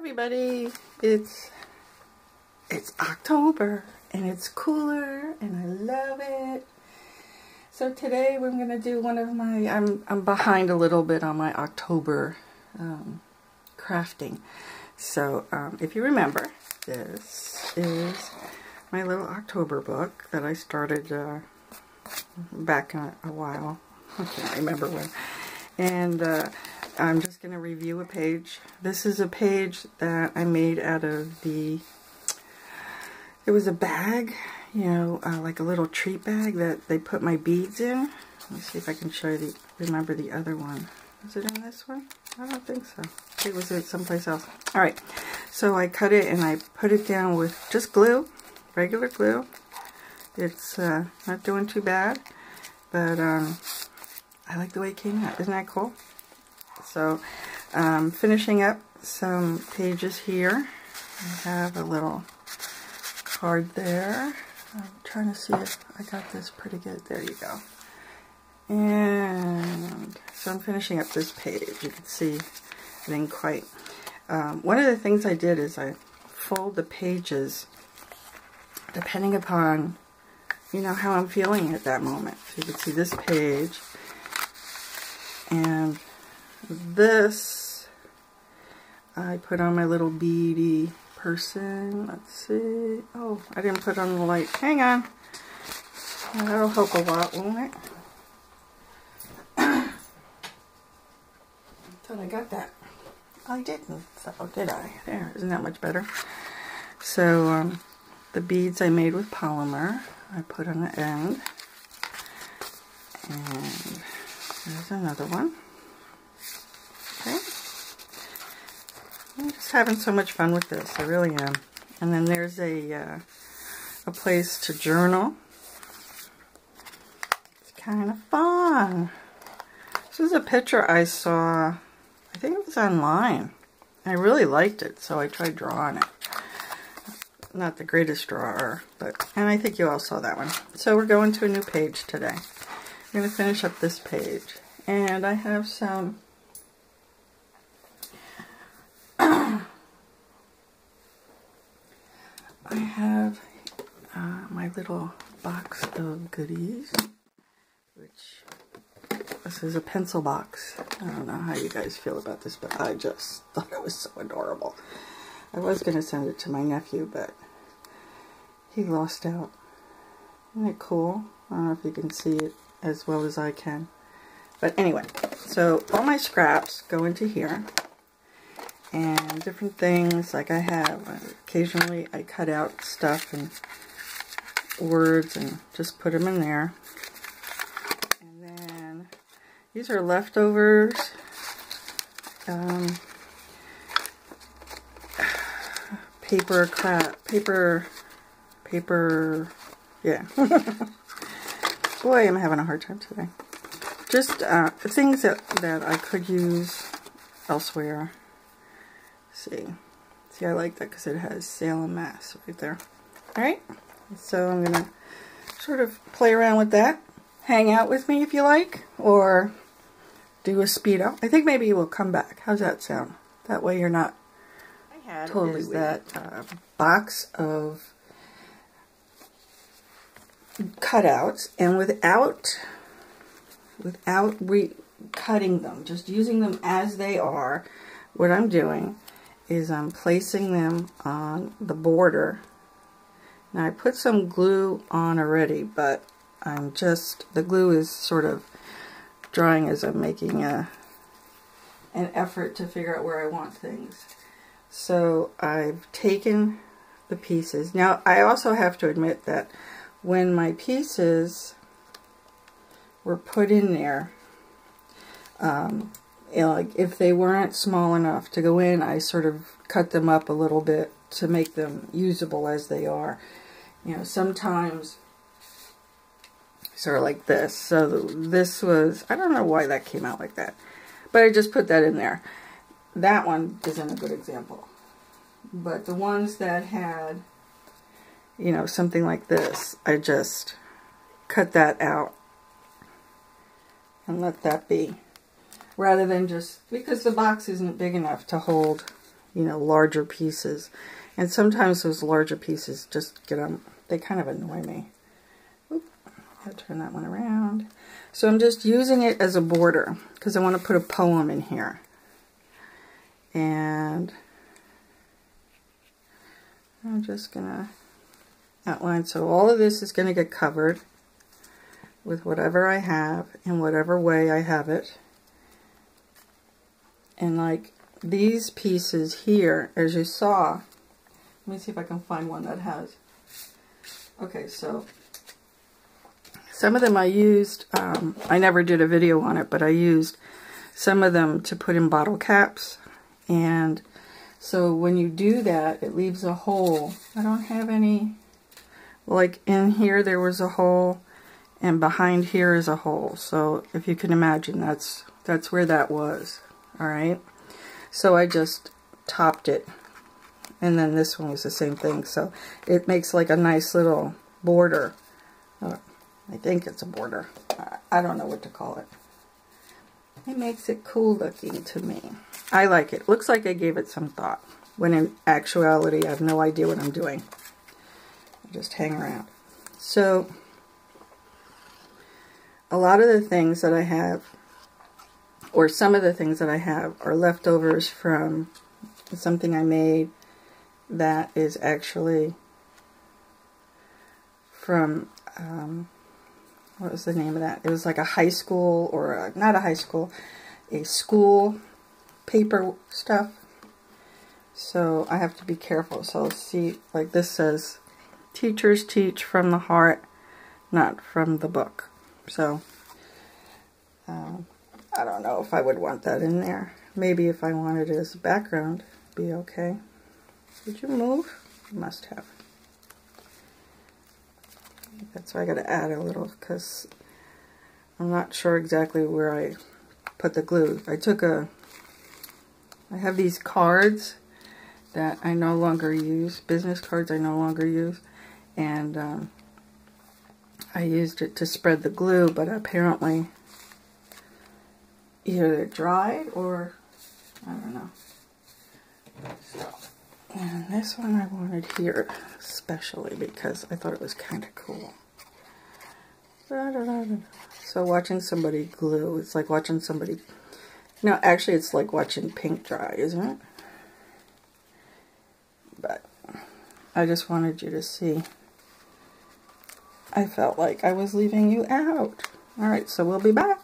everybody, it's October and it's cooler and I love it. So today we're gonna do one of my, I'm behind a little bit on my October crafting. So if you remember, this is my little October book that I started back in a while. I can't remember when. And I'm just going to review a page. This is a page that I made out of it was a bag, you know, like a little treat bag that they put my beads in. Let me see if I can show you remember the other one. Was it in this one? I don't think so. I think it was someplace else. Alright, so I cut it and I put it down with just glue, regular glue. It's not doing too bad, but I like the way it came out. Isn't that cool? So, finishing up some pages here. I have a little card there. I'm trying to see if I got this pretty good. There you go. And so I'm finishing up this page. You can see I didn't quite. One of the things I did is I fold the pages depending upon, you know, how I'm feeling at that moment. So you can see this page and this I put on my little beady person. Let's see. Oh, I didn't put on the light. Hang on. That'll help a lot, won't it? Thought I got that. I didn't. So did I? There. Isn't that much better? So the beads I made with polymer I put on the end. And there's another one. Okay. I'm just having so much fun with this. I really am. And then there's a place to journal. It's kind of fun. This is a picture I saw, I think it was online. I really liked it, so I tried drawing it. Not the greatest drawer, but, and I think you all saw that one. So we're going to a new page today. I'm going to finish up this page. And I have some I have my little box of goodies, which this is a pencil box. I don't know how you guys feel about this, but I just thought it was so adorable. I was going to send it to my nephew, but he lost out. Isn't it cool? I don't know if you can see it as well as I can. But anyway, so all my scraps go into here. And different things, like I have, occasionally I cut out stuff and words and just put them in there. And then these are leftovers. Paper, yeah. Boy, I'm having a hard time today. Just things that I could use elsewhere. See, I like that because it has Salem, Mass right there. Alright, so I'm going to sort of play around with that. Hang out with me if you like, or do a speed up. I think maybe we'll come back. How's that sound? That way you're not totally with that box of cutouts, and without cutting them, just using them as they are, what I'm doing is I'm placing them on the border. Now I put some glue on already, but the glue is sort of drying as I'm making an effort to figure out where I want things. So I've taken the pieces. Now I also have to admit that when my pieces were put in there, you know, like if they weren't small enough to go in, I sort of cut them up a little bit to make them usable as they are. You know, sometimes sort of like this. So this was, I don't know why that came out like that, but I just put that in there. That one isn't a good example. But the ones that had, you know, something like this, I just cut that out and let that be. Rather than just, because the box isn't big enough to hold you know, larger pieces. And sometimes those larger pieces just get them, they kind of annoy me. Oop, I'll turn that one around. So I'm just using it as a border because I want to put a poem in here. And I'm just going to outline. So all of this is going to get covered with whatever I have in whatever way I have it. And like these pieces here, as you saw, let me see if I can find one that has. Okay, so some of them I used, I never did a video on it, but I used some of them to put in bottle caps. And so when you do that, it leaves a hole. I don't have any, like in here there was a hole, and behind here is a hole. So if you can imagine, that's where that was. Alright, so I just topped it, and then this one was the same thing, so it makes like a nice little border. I think it's a border. I don't know what to call it. It makes it cool looking to me. I like it. Looks like I gave it some thought, when in actuality I have no idea what I'm doing. I just hang around. So a lot of the things that I have, or some of the things that I have, are leftovers from something I made that is actually from, what was the name of that? It was like a high school, or not a high school, a school paper stuff. So I have to be careful. So see, like this says, teachers teach from the heart, not from the book. So, I don't know if I would want that in there. Maybe if I wanted it as a background, it'd be okay. Did you move? You must have. That's why I got to add a little, because I'm not sure exactly where I put the glue. I have these cards that I no longer use, business cards I no longer use, and I used it to spread the glue, but apparently either it dried or I don't know. So, and this one I wanted here especially because I thought it was kind of cool. So watching somebody glue, it's like watching somebody, no, actually it's like watching paint dry, isn't it? But I just wanted you to see. I felt like I was leaving you out. Alright, so we'll be back.